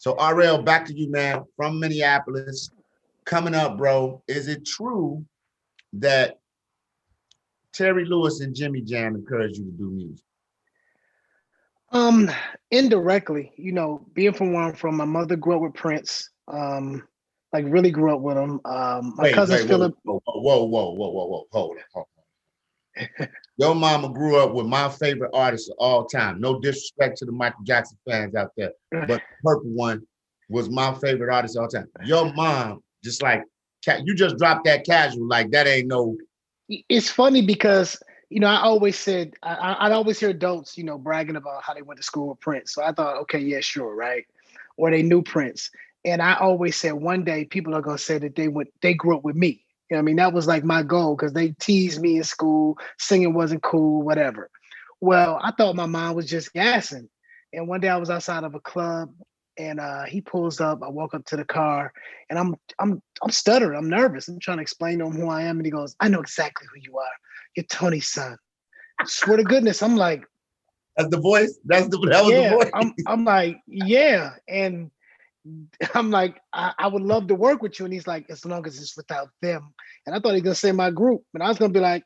So RL, back to you, man, from Minneapolis. Coming up, bro, is it true that Terry Lewis and Jimmy Jam encouraged you to do music? Um, Indirectly, being from where I'm from, my mother grew up with Prince. Like really grew up with him. My Wait, cousins wait, whoa, Philip. whoa, whoa, whoa, whoa, whoa, whoa, hold on. Your mama grew up with my favorite artist of all time. No disrespect to the Michael Jackson fans out there, but the Purple One was my favorite artist of all time. Your mom, just like, you just dropped that casual, like that ain't no. It's funny because I always said I'd always hear adults bragging about how they went to school with Prince. So I thought, okay, yeah, sure, right, or they knew Prince. And I always said one day people are gonna say that they grew up with me. You know what I mean? That was like my goal because they teased me in school, singing wasn't cool, whatever. Well, I thought my mom was just gassing. And one day I was outside of a club and he pulls up. I walk up to the car and I'm stuttering. I'm nervous. I'm trying to explain to him who I am. And he goes, I know exactly who you are. You're Tony's son. I swear to goodness, I'm like, That's the voice. That was the yeah. voice. I'm like, yeah. And I'm like, I would love to work with you. And he's like, as long as it's without them. And I thought he was gonna say my group. And I was gonna be like,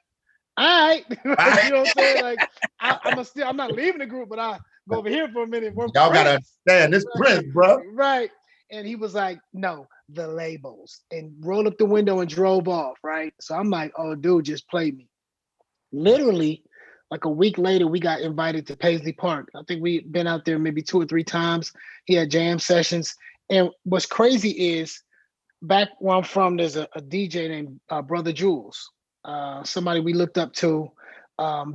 all right. You know what I'm saying? Like I'm not leaving the group, but I go over here for a minute and work with Y'all gotta Prince. understand this Prince, bro. Right. And he was like, no, the labels. And rolled up the window and drove off. Right. So I'm like, oh, dude, just play me. Literally, like a week later, we got invited to Paisley Park. I think we'd been out there maybe 2 or 3 times. He had jam sessions. And what's crazy is back where I'm from, there's a DJ named Brother Jules, somebody we looked up to,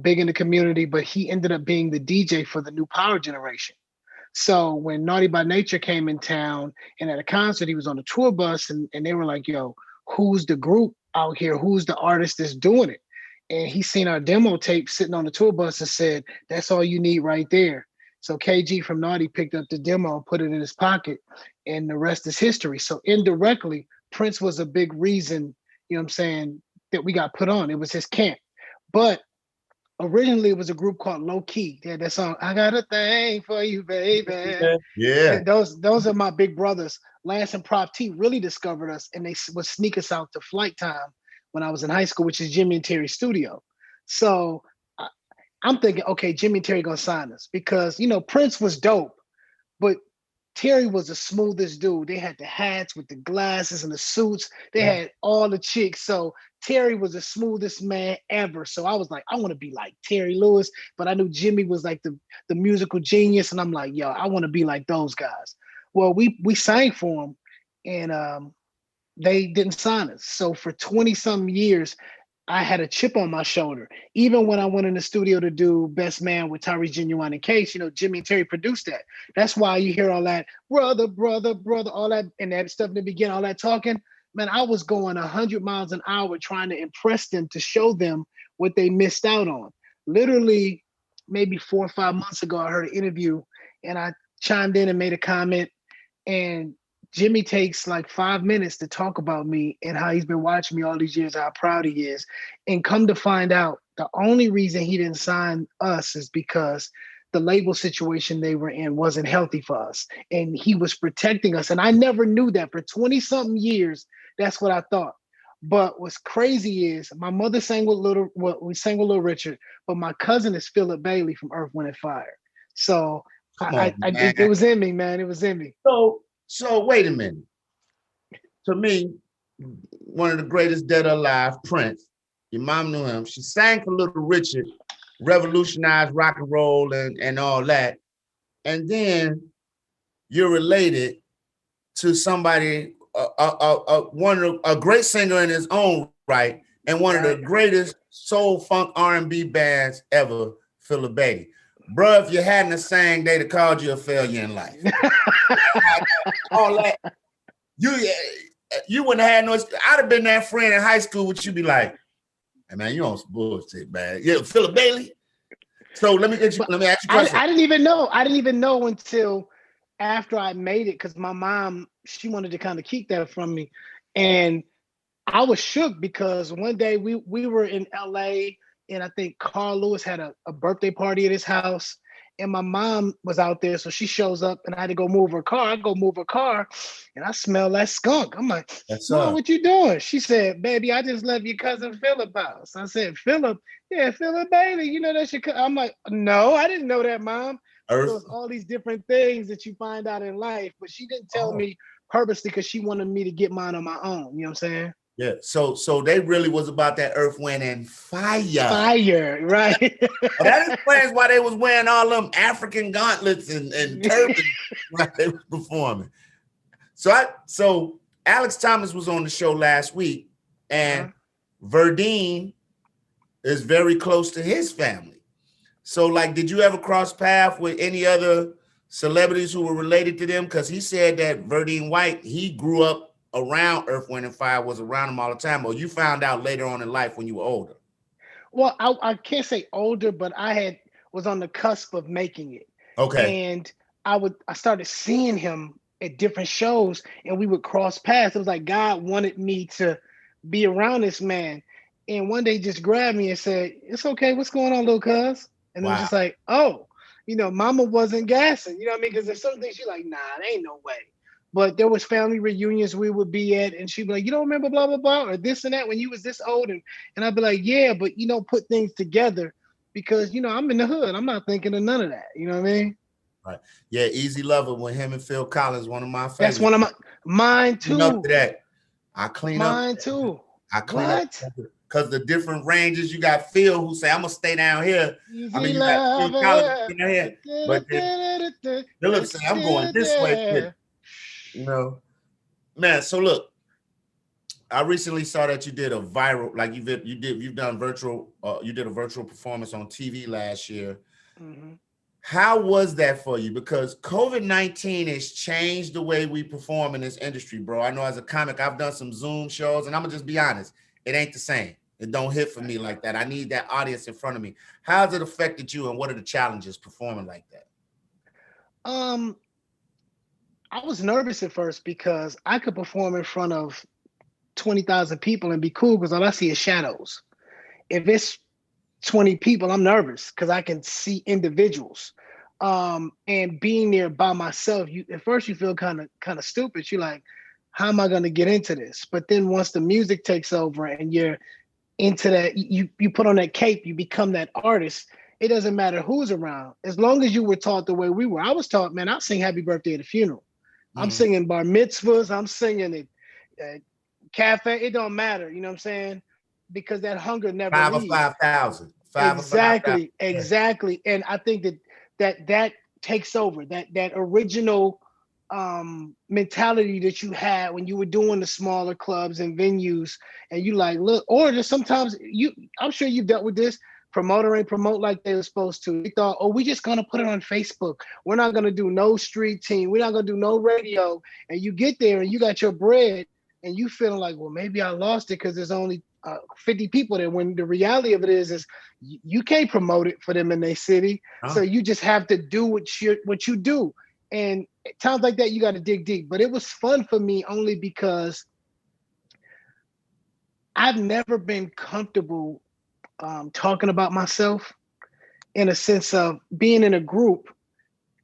big in the community, but he ended up being the DJ for the new Power Generation. So when Naughty by Nature came in town and at a concert, he was on a tour bus and they were like, yo, who's the group out here? Who's the artist that's doing it? And he seen our demo tape sitting on the tour bus and said, that's all you need right there. So KG from Naughty picked up the demo and put it in his pocket, and the rest is history. So indirectly, Prince was a big reason, what I'm saying, that we got put on. It was his camp. But originally it was a group called Low Key. They had that song, I got a thing for you, baby. Yeah. Those are my big brothers. Lance and Prop T really discovered us, and they would sneak us out to Flight Time when I was in high school, which is Jimmy and Terry's studio. So I'm thinking, okay, Jimmy and Terry gonna sign us because Prince was dope, but Terry was the smoothest dude. They had the hats with the glasses and the suits. They Yeah. had all the chicks. So Terry was the smoothest man ever. So I was like, I want to be like Terry Lewis, but I knew Jimmy was like the musical genius, and I'm like, yo, I want to be like those guys. Well, we sang for them, and they didn't sign us. So for 20 some years, I had a chip on my shoulder. Even when I went in the studio to do Best Man with Tyrese Genuine and Case, Jimmy and Terry produced that. That's why you hear all that brother, brother, brother, all that and that stuff in the beginning, all that talking. Man, I was going 100 miles an hour trying to impress them to show them what they missed out on. Literally, maybe 4 or 5 months ago, I heard an interview and I chimed in and made a comment. And Jimmy takes like 5 minutes to talk about me and how he's been watching me all these years, how proud he is. And come to find out, the only reason he didn't sign us is because the label situation they were in wasn't healthy for us. And he was protecting us. And I never knew that for 20 something years. That's what I thought. But what's crazy is my mother sang with we sang with Little Richard, but my cousin is Philip Bailey from Earth, Wind and Fire. So Come on, man. it was in me, man. It was in me. So wait a minute. To me, one of the greatest dead or alive, Prince. Your mom knew him. She sang for Little Richard, revolutionized rock and roll and all that. And then you're related to somebody, a great singer in his own right, and one of the greatest soul funk R&B bands ever, Philip Bailey. Bro, if you hadn't sang, they'd have called you a failure in life. All that. You wouldn't have had no. I'd have been that friend in high school. Would you be like, hey man, you on some bullshit, man? Yeah, Philip Bailey. So let me ask you a question. I didn't even know. I didn't even know until after I made it because my mom, she wanted to kind of keep that from me, and I was shook because one day we were in LA and I think Carl Lewis had a birthday party at his house, and my mom was out there, so she shows up, and I had to go move her car. I go move her car, and I smell that skunk. I'm like, That's Mom, what you doing? She said, baby, I just left your cousin Philip house. I said, Philip? Yeah, Philip Bailey. You know that's your cousin. I'm like, no, I didn't know that, Mom. So Earth. it's all these different things that you find out in life, but she didn't tell me purposely because she wanted me to get mine on my own. You know what I'm saying? Yeah. So they really was about that earth, wind, and fire. Fire, right? Oh, that explains why they was wearing all them African gauntlets and turbans while they was performing. So Alex Thomas was on the show last week, and Verdine is very close to his family. So, like, did you ever cross paths with any other celebrities who were related to them? Because he said that Verdine White, he grew up around Earth, Wind, and Fire, was around him all the time, or you found out later on in life when you were older? Well, I can't say older, but was on the cusp of making it. Okay. And I started seeing him at different shows, and we would cross paths. It was like God wanted me to be around this man. And one day he just grabbed me and said, "It's okay. What's going on, little cuz?" And it was just like, oh, mama wasn't gassing. You know what I mean? Because there's some things she's like, nah, there ain't no way. But there was family reunions we would be at, and she'd be like, "You don't remember blah, blah, blah, or this and that when you was this old?" And I'd be like, "Yeah, but put things together because, I'm in the hood. I'm not thinking of none of that." You know what I mean? Right. Yeah, Easy Lover with him and Phil Collins, one of my favorites. That's one of mine too. Clean up to that. I clean up. Mine too. I clean up because the different ranges. You got Phil who say, "I'm gonna stay down here." Easy I mean, you got Phil Collins down here, but Philip say, "I'm going this way." Man. So look, I recently saw that you did a viral, like you've done virtual. You did a virtual performance on TV last year. Mm-hmm. How was that for you? Because COVID-19 has changed the way we perform in this industry, bro. I know as a comic, I've done some Zoom shows, and I'm gonna just be honest, it ain't the same. It don't hit for me like that. I need that audience in front of me. How has it affected you, and what are the challenges performing like that? I was nervous at first because I could perform in front of 20,000 people and be cool because all I see is shadows. If it's 20 people, I'm nervous because I can see individuals. And being there by myself, at first you feel kind of stupid. You're like, how am I going to get into this? But then once the music takes over and you're into that, you put on that cape, you become that artist. It doesn't matter who's around. As long as you were taught the way we were. I was taught, man, I'll sing Happy Birthday at a funeral. I'm singing bar mitzvahs. I'm singing it cafe. It don't matter. You know what I'm saying? Because that hunger never leaves. 5,000. Exactly. And I think that takes over that original mentality that you had when you were doing the smaller clubs and venues, and you like, look, or just sometimes I'm sure you've dealt with this. Promoter ain't promote like they were supposed to. They thought, oh, we just gonna put it on Facebook. We're not gonna do no street team. We're not gonna do no radio. And you get there and you got your bread and you feeling like, well, maybe I lost it because there's only 50 people there. When the reality of it is you can't promote it for them in their city. So you just have to do what you do. And times like that, you got to dig deep. But it was fun for me only because I've never been comfortable talking about myself in a sense of being in a group.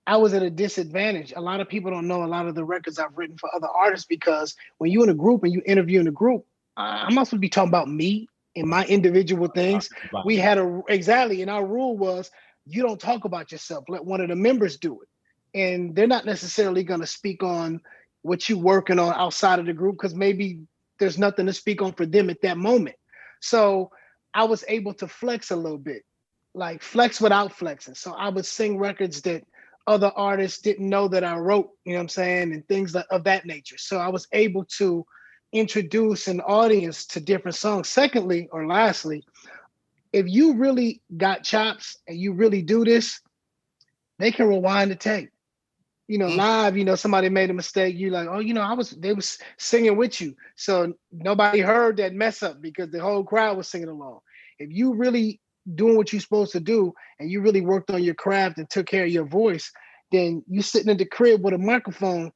I was at a disadvantage. A lot of people don't know a lot of the records I've written for other artists because when you're in a group and you interview in a group, I'm not supposed to be talking about me and my individual things. We had and our rule was you don't talk about yourself. Let one of the members do it. And they're not necessarily going to speak on what you're working on outside of the group because maybe there's nothing to speak on for them at that moment. So I was able to flex a little bit, like flex without flexing. So I would sing records that other artists didn't know that I wrote, you know what I'm saying, and things of that nature. So I was able to introduce an audience to different songs. Secondly, or lastly, if you really got chops and you really do this, they can rewind the tape. Live, somebody made a mistake. You like, oh, they was singing with you. So nobody heard that mess up because the whole crowd was singing along. If you really doing what you're supposed to do and you really worked on your craft and took care of your voice, then you sitting in the crib with a microphone,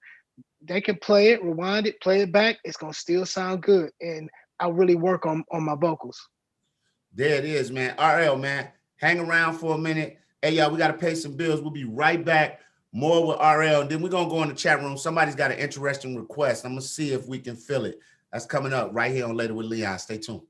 they can play it, rewind it, play it back. It's going to still sound good. And I really work on my vocals. There it is, man. RL, man, hang around for a minute. Hey, y'all, we got to pay some bills. We'll be right back. More with RL. And then we're going to go in the chat room. Somebody's got an interesting request. I'm going to see if we can fill it. That's coming up right here on Later with Leon. Stay tuned.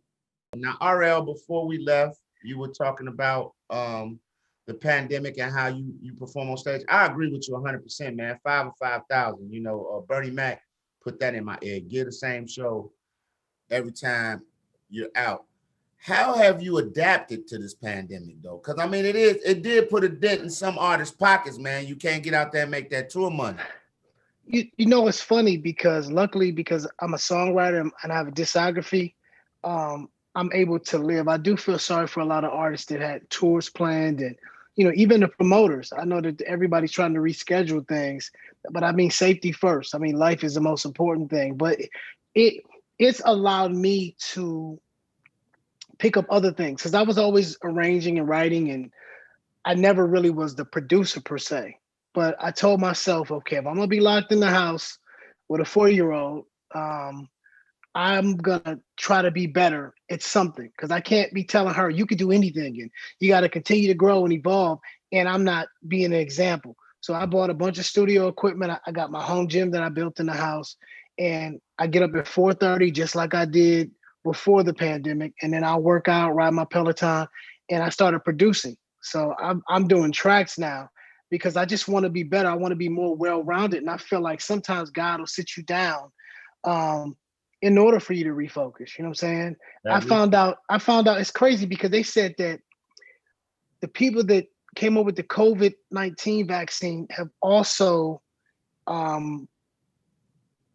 Now, RL, before we left, you were talking about the pandemic and how you perform on stage. I agree with you 100%, man. 5 or 5,000. You know, Bernie Mac put that in my ear. Get the same show every time you're out. How have you adapted to this pandemic, though? Because I mean, it did put a dent in some artists' pockets, man. You can't get out there and make that tour money. You know, it's funny because luckily, because I'm a songwriter and I have a discography, I'm able to live. I do feel sorry for a lot of artists that had tours planned, and you know, even the promoters. I know that everybody's trying to reschedule things, but I mean, safety first. I mean, life is the most important thing. But it's allowed me to pick up other things because I was always arranging and writing, and I never really was the producer per se. But I told myself, okay, if I'm gonna be locked in the house with a 4-year-old, I'm gonna try to be better at something because I can't be telling her you could do anything and you got to continue to grow and evolve, and I'm not being an example. So I bought a bunch of studio equipment. I got my home gym that I built in the house, and I get up at 4:30 just like I did before the pandemic, and then I'll work out, ride my Peloton, and I started producing. So I'm doing tracks now because I just want to be better. I want to be more well-rounded, and I feel like sometimes God will sit you down in order for you to refocus. You know what I'm saying? I found out it's crazy because they said that the people that came up with the COVID-19 vaccine have also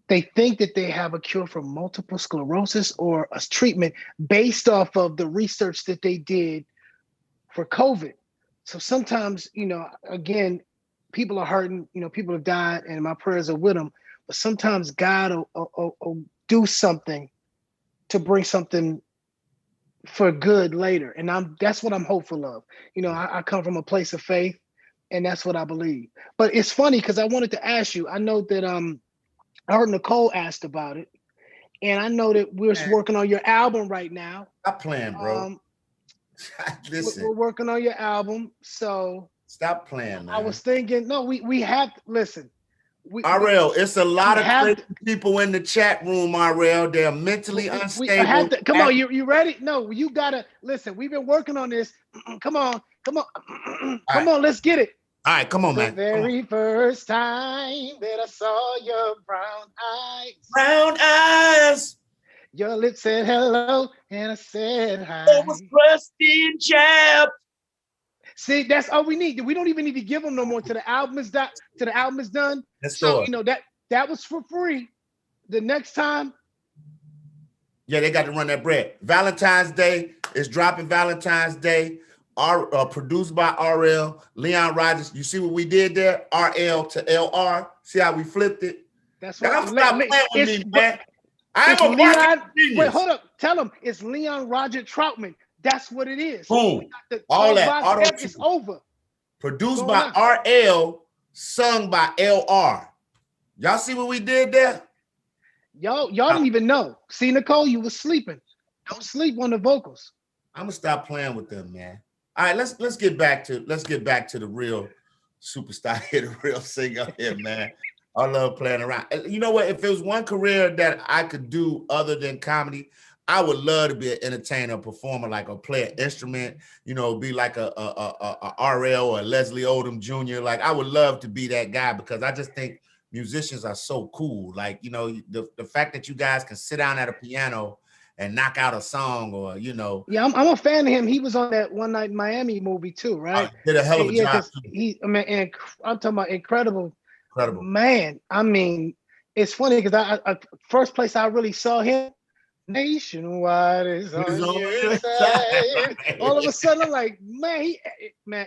they think that they have a cure for multiple sclerosis or a treatment based off of the research that they did for COVID. So sometimes, you know, again, people are hurting, you know, people have died and my prayers are with them, but sometimes God will do something to bring something for good later. And that's what I'm hopeful of. You know, I come from a place of faith and that's what I believe. But it's funny because I wanted to ask you, I know that I heard Nicole asked about it, and I know that we're working on your album right now. Stop playing, bro. Listen, we're working on your album, so stop playing, man. I was thinking, no, we have to listen. RL, it's a lot of crazy people in the chat room, RL. They're mentally unstable. Come on, you ready? No, you gotta listen. We've been working on this. Come on, come on, let's get it. All right, come on, the man. The very first time that I saw your brown eyes, your lips said hello, and I said hi. It was crusty and chapped. See, that's all we need. We don't even need to give them no more. To the album is done. Let's so go. You know that was for free. The next time, yeah, they got to run that bread. Valentine's Day is dropping. Valentine's Day. Produced by RL, Leon Rogers. You see what we did there? RL to LR. See how we flipped it? That's what. Y'all stop playing with me, man. I am a Leon. Wait, hold up. Tell him it's Leon Roger Troutman. That's what it is. Boom. All that. It's over. Produced by RL, sung by LR. Y'all see what we did there? Y'all didn't even know. See, Nicole, you was sleeping. Don't sleep on the vocals. I'm gonna stop playing with them, man. All right, let's get back to the real superstar here, the real singer here, man. I love playing around. You know what? If it was one career that I could do other than comedy, I would love to be an entertainer, performer, like a play an instrument. You know, be like a RL or a Leslie Odom Jr. Like I would love to be that guy because I just think musicians are so cool. Like you know, the fact that you guys can sit down at a piano and knock out a song, or you know. Yeah, I'm a fan of him. He was on that One Night in Miami movie too, right? Did a hell of a job. I'm talking about incredible. Man, I mean, it's funny because I first place I really saw him, Nationwide is on your side. All of a sudden, I'm like, man,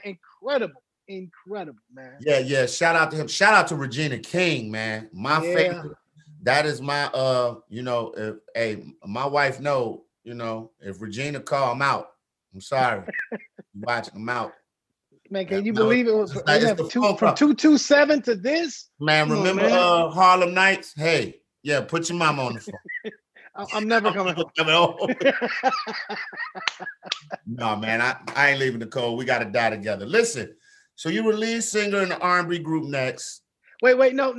incredible, man. Yeah. Shout out to him. Shout out to Regina King, man. My favorite. That is my you know, my wife know, you know, if Regina call, I'm out. I'm sorry. Watching them out. Man, can you believe it was from 227 to this? Man, remember Harlem Nights? Hey, yeah, put your mama on the phone. I'm never coming home. No, man, I ain't leaving Nicole. We got to die together. Listen, So you were lead singer in the R&B group Next. Wait, no.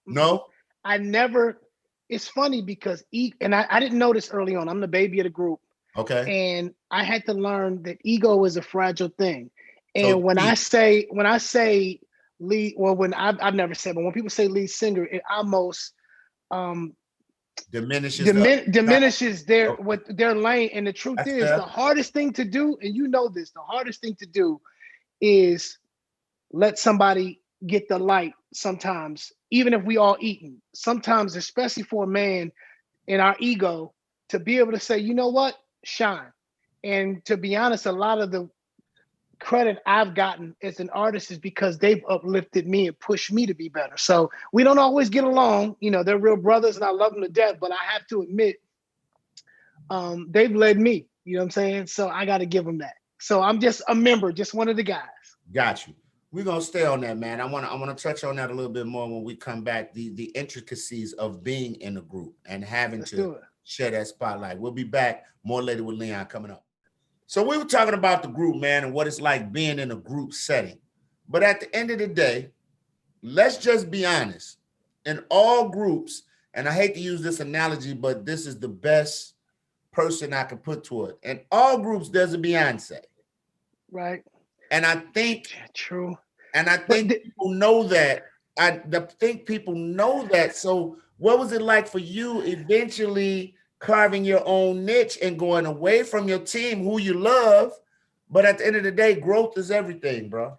No? I never, it's funny because, and I didn't know this early on. I'm the baby of the group. Okay. And I had to learn that ego is a fragile thing. So And when I say lead, well, when I've never said, but when people say lead singer, it almost diminishes diminishes their okay. what their lane. And the truth That's is, fair. the hardest thing to do, and you know this, the hardest thing to do is let somebody get the light sometimes, even if we all eating. Sometimes, especially for a man in our ego, to be able to say, you know what, shine. And to be honest, a lot of the credit I've gotten as an artist is because they've uplifted me and pushed me to be better. So we don't always get along. You know, they're real brothers and I love them to death, but I have to admit, they've led me, you know what I'm saying? So I got to give them that. So I'm just a member, just one of the guys. Got you. We're gonna stay on that, man. I want to touch on that a little bit more when we come back. The intricacies of being in a group and having to share that spotlight. We'll be back. More later with Leon coming up. So we were talking about the group, man, and what it's like being in a group setting. But at the end of the day, let's just be honest. In all groups, and I hate to use this analogy, but this is the best person I can put to it. In all groups, there's a Beyonce. Right. And I think true. And I think people know that. I think people know that. So what was it like for you eventually carving your own niche and going away from your team who you love? But at the end of the day, growth is everything, bro.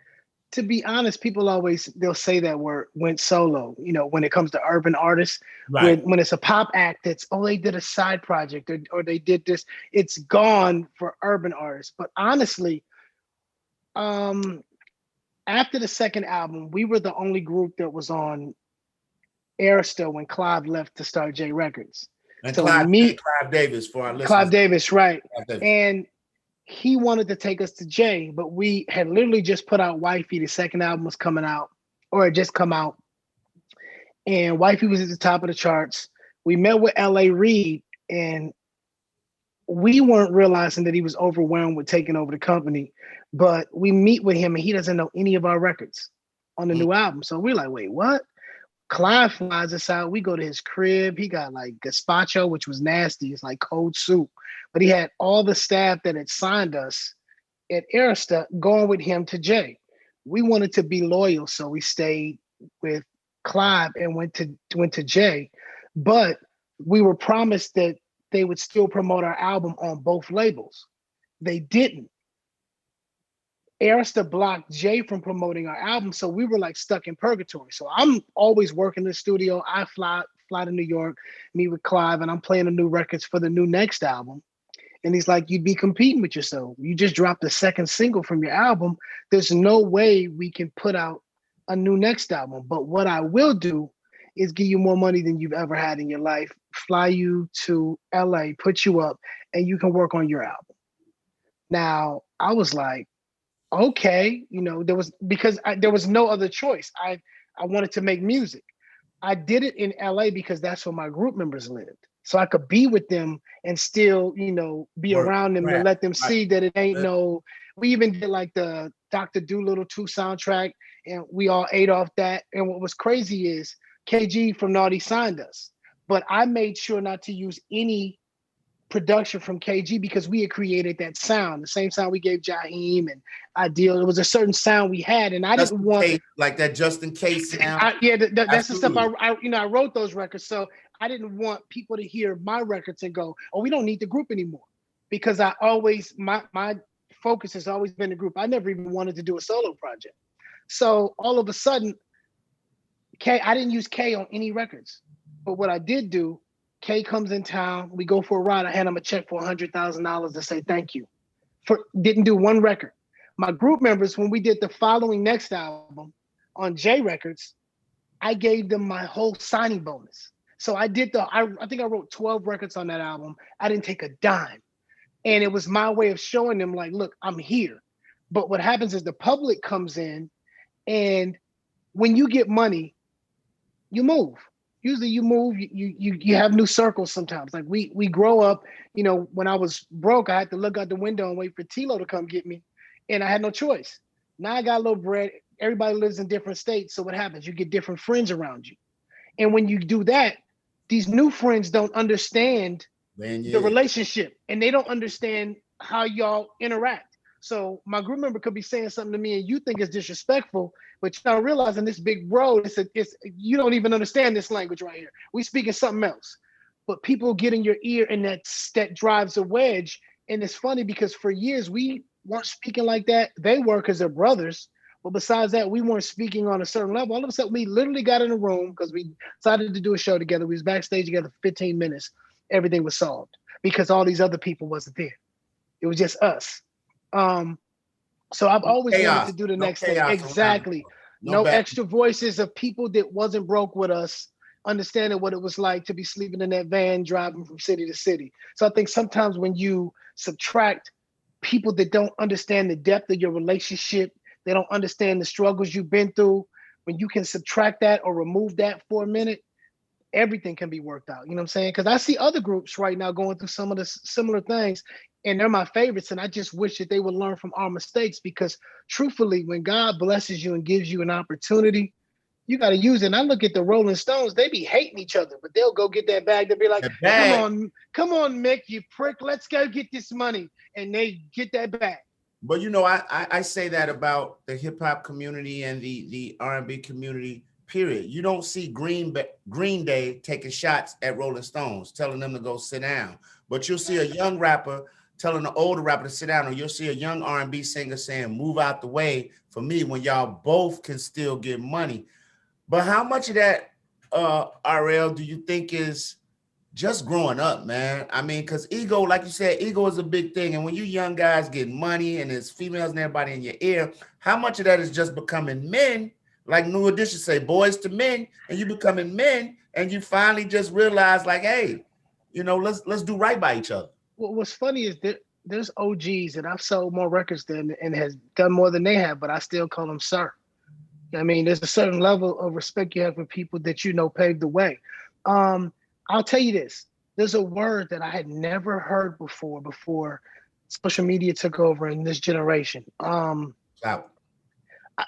To be honest, people they'll say that word went solo, you know, when it comes to urban artists. Right. When it's a pop act, that's, oh, they did a side project or they did this. It's gone for urban artists. But honestly, after the second album, we were the only group that was on Arista when Clive left to start J Records. And so Clive Davis for our listeners. Clive Davis, right. Davis. And he wanted to take us to J, but we had literally just put out Wifey. The second album was coming out, or had just come out. And Wifey was at the top of the charts. We met with L.A. Reid, and we weren't realizing that he was overwhelmed with taking over the company. But we meet with him and he doesn't know any of our records on the new album. So we're like, wait, what? Clive flies us out. We go to his crib. He got like gazpacho, which was nasty. It's like cold soup. But he had all the staff that had signed us at Arista going with him to Jay. We wanted to be loyal, so we stayed with Clive and went to Jay. But we were promised that they would still promote our album on both labels. They didn't. Arista blocked Jay from promoting our album, so we were like stuck in purgatory. So I'm always working in the studio. I fly to New York, meet with Clive, and I'm playing the new records for the new Next album. And he's like, you'd be competing with yourself. You just dropped the second single from your album. There's no way we can put out a new Next album. But what I will do is give you more money than you've ever had in your life, fly you to LA, put you up, and you can work on your album. Now, I was like, okay, you know, there was no other choice. I wanted to make music. I did it in LA because that's where my group members lived. So I could be with them and still, you know, be around them to let them see that it ain't no, we even did like the Dr. Dolittle 2 soundtrack and we all ate off that. And what was crazy is KG from Naughty signed us, but I made sure not to use any production from KG because we had created that sound, the same sound we gave Jaheim and Ideal. It was a certain sound we had, and I didn't want like that just in case sound. That's the stuff I wrote those records, so I didn't want people to hear my records and go, "Oh, we don't need the group anymore," because I always my focus has always been the group. I never even wanted to do a solo project, so all of a sudden, I didn't use K on any records, but what I did do. K comes in town. We go for a ride. I hand him a check for $100,000 to say thank you. Didn't do one record. My group members, when we did the following Next album on J Records, I gave them my whole signing bonus. So I did I think I wrote 12 records on that album. I didn't take a dime. And it was my way of showing them like, look, I'm here. But what happens is the public comes in, and when you get money, you move. Usually you move, you have new circles sometimes. Like we grow up, you know, when I was broke, I had to look out the window and wait for Tilo to come get me. And I had no choice. Now I got a little bread. Everybody lives in different states. So what happens? You get different friends around you. And when you do that, these new friends don't understand Man, the yeah. relationship and they don't understand how y'all interact. So my group member could be saying something to me and you think it's disrespectful, but you're not realizing this big bro, it's you don't even understand this language right here. We speaking something else. But people get in your ear and that drives a wedge. And it's funny because for years we weren't speaking like that. They were because they're brothers. But besides that, we weren't speaking on a certain level. All of a sudden, we literally got in a room because we decided to do a show together. We was backstage together for 15 minutes. Everything was solved because all these other people wasn't there. It was just us. Um, so I've always wanted Chaos. to do the No next thing. chaos around. Exactly. No No back. extra voices of people that wasn't broke with us, understanding what it was like to be sleeping in that van, driving from city to city. So I think sometimes when you subtract people that don't understand the depth of your relationship, they don't understand the struggles you've been through, when you can subtract that or remove that for a minute, everything can be worked out. You know what I'm saying? Because I see other groups right now going through some of the similar things, and they're my favorites. And I just wish that they would learn from our mistakes because, truthfully, when God blesses you and gives you an opportunity, you got to use it. And I look at the Rolling Stones; they be hating each other, but they'll go get that bag. They'll be like, That bag. come on, Mick, you prick, let's go get this money," and they get that bag. But you know, I say that about the hip hop community and the R&B community. Period. You don't see Green Day taking shots at Rolling Stones, telling them to go sit down. But you'll see a young rapper telling the older rapper to sit down, or you'll see a young R&B singer saying, "Move out the way for me," when y'all both can still get money. But how much of that, RL, do you think is just growing up, man? I mean, because ego, like you said, ego is a big thing. And when you young guys get money and there's females and everybody in your ear, how much of that is just becoming men? Like New Edition say, boys to men, and you becoming men, and you finally just realize, like, hey, let's do right by each other. What's funny is that there's OGs and I've sold more records than and has done more than they have, but I still call them sir. I mean, there's a certain level of respect you have for people that you know paved the way. Um, I'll tell you this: there's a word that I had never heard before social media took over in this generation. Out.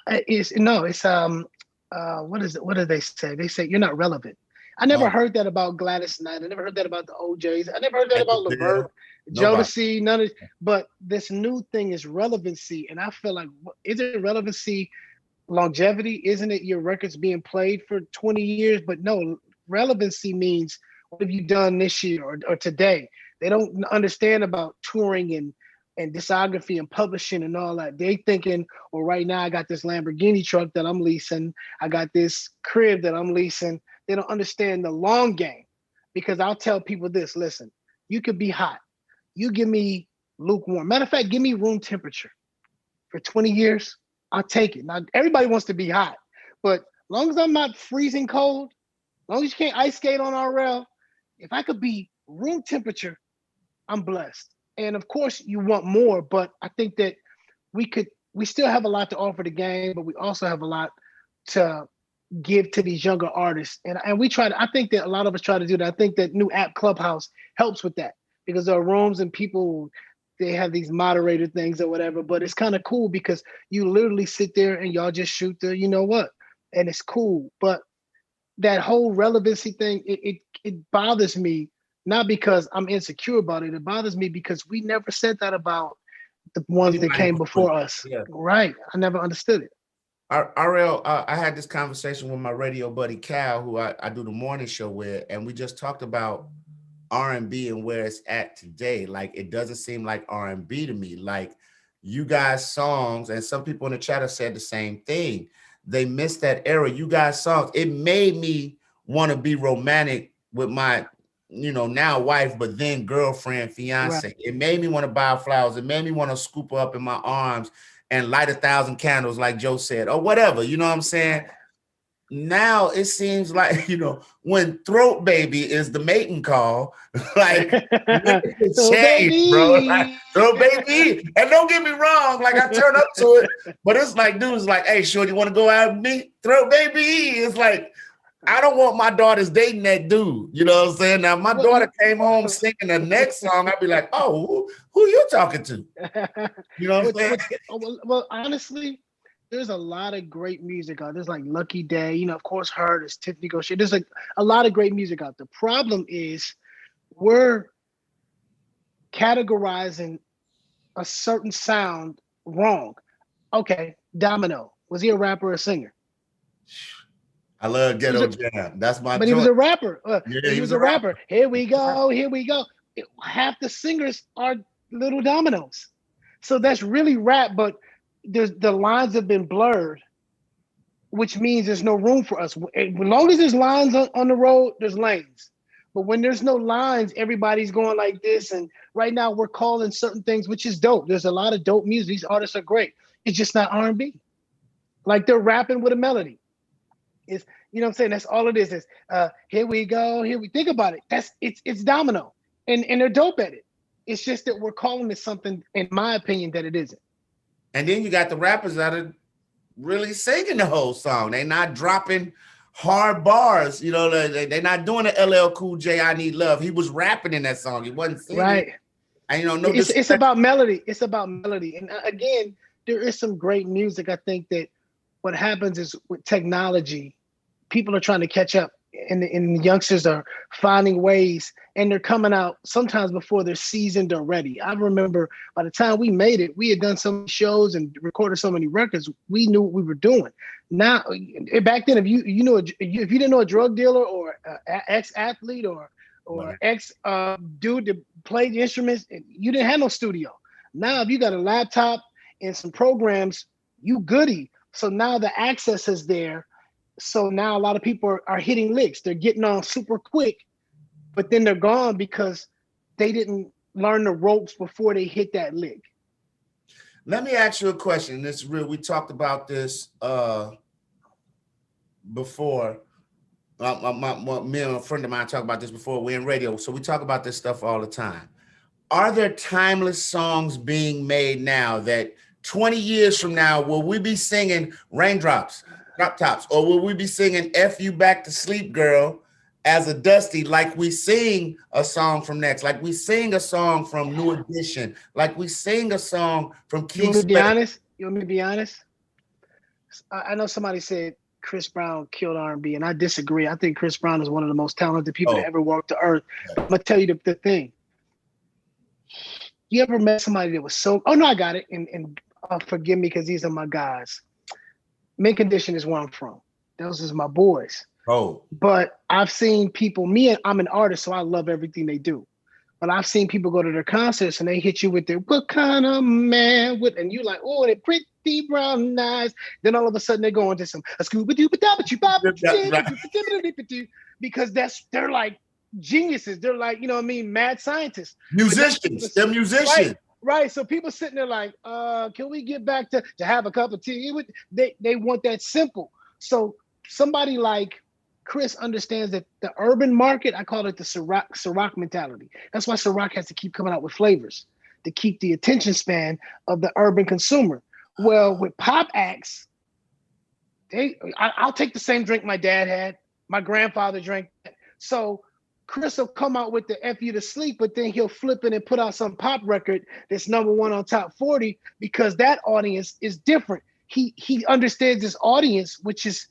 It's no, it's what is it? What do they say? They say you're not relevant. I never Oh, heard that about Gladys Knight. I never heard that about the OJs. I never heard that Edgar about Levert, Bill, nobody. Jodeci, none of. But this new thing is relevancy, and I feel like is it relevancy, longevity? Isn't it your records being played for 20 years? But no, relevancy means what have you done this year or today? They don't understand about touring and discography and publishing and all that. They thinking, well, right now I got this Lamborghini truck that I'm leasing. I got this crib that I'm leasing. They don't understand the long game because I'll tell people this, listen, you could be hot. You give me lukewarm. Matter of fact, give me room temperature for 20 years. I'll take it. Now, everybody wants to be hot, but as long as I'm not freezing cold, as long as you can't ice skate on RL, if I could be room temperature, I'm blessed. And of course, you want more, but I think that we still have a lot to offer the game, but we also have a lot to give to these younger artists. And we try to, I think that a lot of us try to do that. I think that new app Clubhouse helps with that because there are rooms and people, they have these moderator things or whatever, but it's kind of cool because you literally sit there and y'all just shoot the, you know what, and it's cool. But that whole relevancy thing, it bothers me, not because I'm insecure about it. It bothers me because we never said that about the ones that Anybody came before you. before us. Yeah. Right. I never understood it. RL, I had this conversation with my radio buddy Cal, who I do the morning show with, and we just talked about R&B and where it's at today. Like, it doesn't seem like R&B to me. Like, you guys' songs, and some people in the chat have said the same thing. They missed that era. You guys' songs, it made me want to be romantic with my, now wife, but then girlfriend, fiance. Right. It made me want to buy flowers. It made me want to scoop her up in my arms and light 1,000 candles, like Joe said, or whatever. You know what I'm saying? Now it seems like, when throat baby is the mating call, like, it's So changed, bro. Like, baby. throat baby. And don't get me wrong, like, I turn up to it, but it's like, dudes like, hey, shorty, you want to go out with me? Throat baby. It's like, I don't want my daughters dating that dude. You know what I'm saying? Now, if my daughter came home singing the next song, I'd be like, oh, who you talking to? You know what I'm saying? Well, honestly, there's a lot of great music out. There's like Lucky Day, you know, of course, her, there's Tiffany Goshen. There's like a lot of great music out. The problem is we're categorizing a certain sound wrong. Okay, Domino. Was he a rapper or a singer? I love He was Ghetto a, Jam. That's my but he was joint. a rapper. Yeah, He he was was a a rapper. rapper. Here we go. Here we go. Half the singers are little dominoes. So that's really rap, but the lines have been blurred, which means there's no room for us. As long as there's lines on the road, there's lanes. But when there's no lines, everybody's going like this. And right now we're calling certain things, which is dope. There's a lot of dope music. These artists are great. It's just not R&B. Like they're rapping with a melody. It's, you know what I'm saying? That's all it is. Is here we go, here we think about it. It's domino. And they're dope at it. It's just that we're calling it something, in my opinion, that it isn't. And then you got the rappers that are really singing the whole song. They're not dropping hard bars. You know, they're not doing the LL Cool J I Need Love. He was rapping in that song. He wasn't singing. Right. And you know, no It's about melody. It's about melody. And again, there is some great music. I think that what happens is with technology, people are trying to catch up, and the youngsters are finding ways, and they're coming out sometimes before they're seasoned or ready. I remember by the time we made it, we had done so many shows and recorded so many records. We knew what we were doing. Now, back then, if you didn't know a drug dealer or ex athlete or Right. ex dude that played the instruments, you didn't have no studio. Now, if you got a laptop and some programs, you goody. So now the access is there. So now a lot of people are hitting licks. They're getting on super quick, but then they're gone because they didn't learn the ropes before they hit that lick. Let me ask you a question. This is real. We talked about this before. Me and a friend of mine talked about this before. We're in radio, so we talk about this stuff all the time. Are there timeless songs being made now that 20 years from now, will we be singing Raindrops, Drop Tops, or will we be singing F You Back to Sleep Girl as a Dusty, like we sing a song from Next, like we sing a song from New Edition, like we sing a song from You want Keith me to be Sweat? honest? You want me to be honest? I know somebody said Chris Brown killed R&B, and I disagree. I think Chris Brown is one of the most talented people to ever walk the earth. But I'm gonna tell you the thing. You ever met somebody that was so? Oh no, I got it. And forgive me because these are my guys. Mint Condition is where I'm from. Those is my boys. Oh, But I've seen people. I'm an artist, so I love everything they do. But I've seen people go to their concerts and they hit you with their "What kind of man?" and you like, "Oh, they're pretty brown eyes." Then all of a sudden they're going to some a scuba doo because they're like geniuses. They're like, you know what I mean, mad scientists. musicians, they're musicians. Right. So people sitting there like, can we get back to have a cup of tea? They want that simple. So somebody like Chris understands that the urban market, I call it the Ciroc mentality. That's why Ciroc has to keep coming out with flavors to keep the attention span of the urban consumer. Well, with pop acts, I'll take the same drink my dad had. My grandfather drank that. So Chris will come out with the F You to Sleep, but then he'll flip it and put out some pop record that's #1 on top 40 because that audience is different. He understands this audience, which is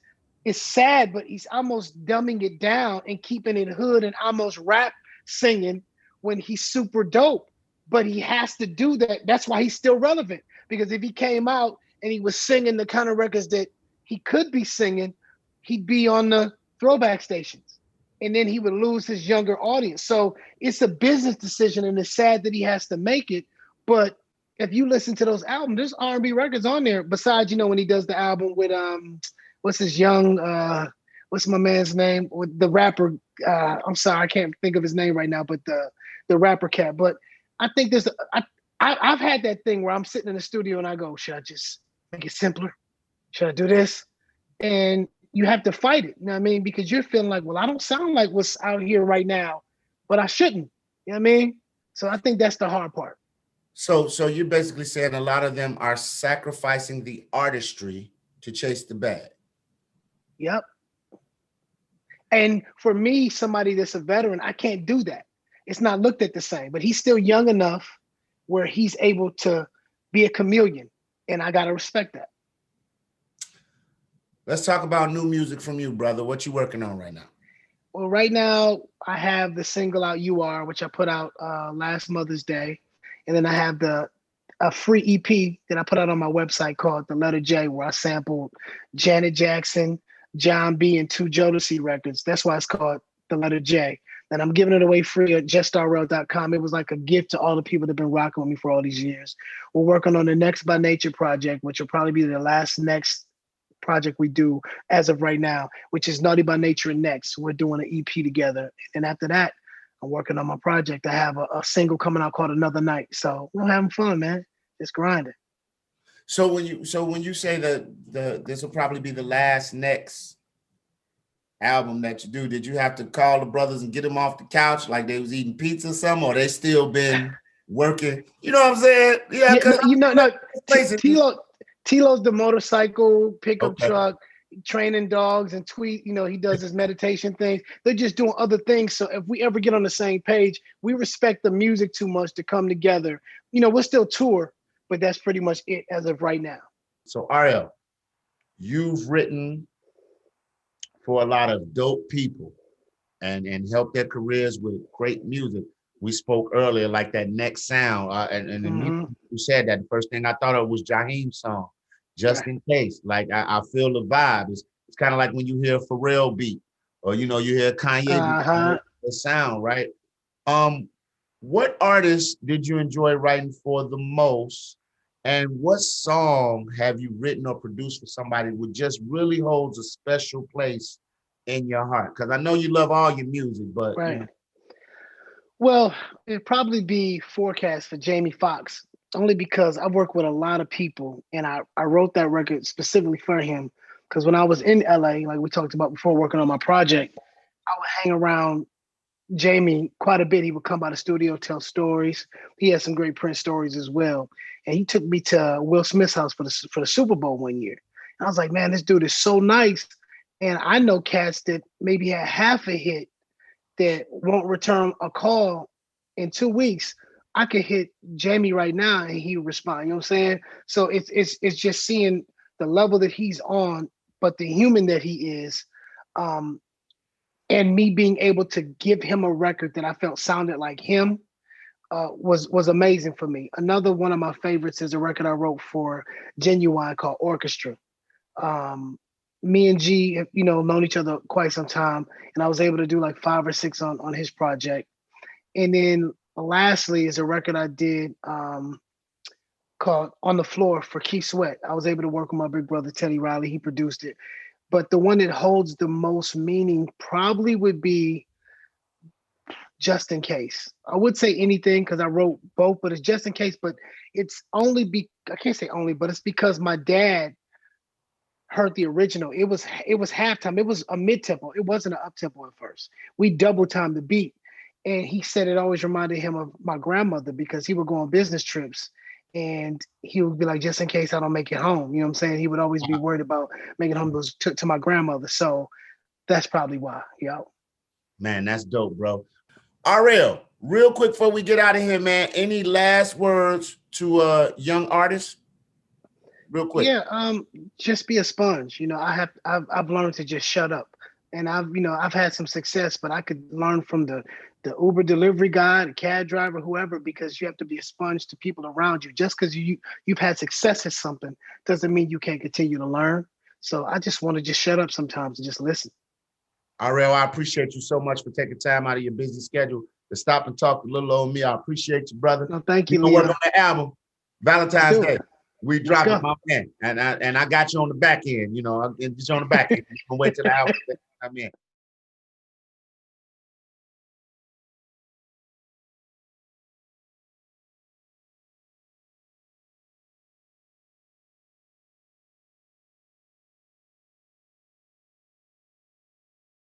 sad, but he's almost dumbing it down and keeping it hood and almost rap singing when he's super dope. But he has to do that. That's why he's still relevant. Because if he came out and he was singing the kind of records that he could be singing, he'd be on the throwback stations. And then he would lose his younger audience. So it's a business decision, and it's sad that he has to make it. But if you listen to those albums, there's R&B records on there. Besides, when he does the album with what's my man's name? With the rapper. I'm sorry, I can't think of his name right now, but the rapper cat. But I think I've had that thing where I'm sitting in the studio and I go, should I just make it simpler? Should I do this? And you have to fight it, you know what I mean? Because you're feeling like, well, I don't sound like what's out here right now, but I shouldn't, you know what I mean? So I think that's the hard part. So you're basically saying a lot of them are sacrificing the artistry to chase the bag. Yep. And for me, somebody that's a veteran, I can't do that. It's not looked at the same, but he's still young enough where he's able to be a chameleon. And I got to respect that. Let's talk about new music from you, brother. What you working on right now? Well, right now I have the single out "You Are," which I put out last Mother's Day, and then I have the a free EP that I put out on my website called "The Letter J," where I sampled Janet Jackson, John B, and two Jodeci records. That's why it's called "The Letter J." And I'm giving it away free at justarrell.com. It was like a gift to all the people that have been rocking with me for all these years. We're working on the Next by Nature project, which will probably be the last next project we do as of right now, which is Naughty by Nature and Next. We're doing an EP together. And after that, I'm working on my project. I have a single coming out called Another Night. So we're having fun, man. Just grinding. So when you say that this will probably be the last next album that you do, did you have to call the brothers and get them off the couch like they was eating pizza or something, or they still been working? You know what I'm saying? Yeah, because no. Tilo's the motorcycle pickup truck, training dogs and tweet. You know, he does his meditation things. They're just doing other things. So if we ever get on the same page, we respect the music too much to come together. You know, we'll still tour, but that's pretty much it as of right now. So Ariel, you've written for a lot of dope people and helped their careers with great music. We spoke earlier, like that Next Sound, and you said that. The first thing I thought of was Jaheim's song, Just in Case. Like I feel the vibe. It's kind of like when you hear Pharrell beat, or you hear Kanye the sound, right? What artists did you enjoy writing for the most? And what song have you written or produced for somebody who just really holds a special place in your heart? Because I know you love all your music, but right. Well, it'd probably be Forecast for Jamie Foxx, only because I work with a lot of people, and I wrote that record specifically for him. Because when I was in LA, like we talked about before, working on my project, I would hang around Jamie quite a bit. He would come by the studio, tell stories. He had some great Prince stories as well. And he took me to Will Smith's house for the Super Bowl one year. And I was like, man, this dude is so nice. And I know cats that maybe had half a hit that won't return a call in 2 weeks. I could hit Jamie right now and he would respond. You know what I'm saying? So it's just seeing the level that he's on, but the human that he is. And me being able to give him a record that I felt sounded like him was amazing for me. Another one of my favorites is a record I wrote for Genuine called Orchestra. Me and G have, known each other quite some time, and I was able to do like 5 or 6 on his project. And then lastly is a record I did called On the Floor for Keith Sweat. I was able to work with my big brother, Teddy Riley. He produced it. But the one that holds the most meaning probably would be Just in Case. I would say Anything because I wrote both, but it's Just in Case. But it's I can't say only, but it's because my dad heard the original. It was halftime. It was a mid-tempo. It wasn't an up-tempo at first. We double-timed the beat. And he said it always reminded him of my grandmother because he would go on business trips and he would be like, just in case I don't make it home. You know what I'm saying? He would always be worried about making home to my grandmother. So that's probably why, yo. Man, that's dope, bro. Ariel, real quick before we get out of here, man, any last words to young artists? Real quick. Yeah, just be a sponge. I've learned to just shut up. And I've had some success, but I could learn from the Uber delivery guy, the cab driver, whoever, because you have to be a sponge to people around you. Just because you've had success at something doesn't mean you can't continue to learn. So I just want to just shut up sometimes and just listen. Ariel, I appreciate you so much for taking time out of your busy schedule to stop and talk to little old me. I appreciate you, brother. No, thank you, We're gonna work on the album, Valentine's Day. We drop it, my man. And I got you on the back end, just on the back end. You can wait till the album come in.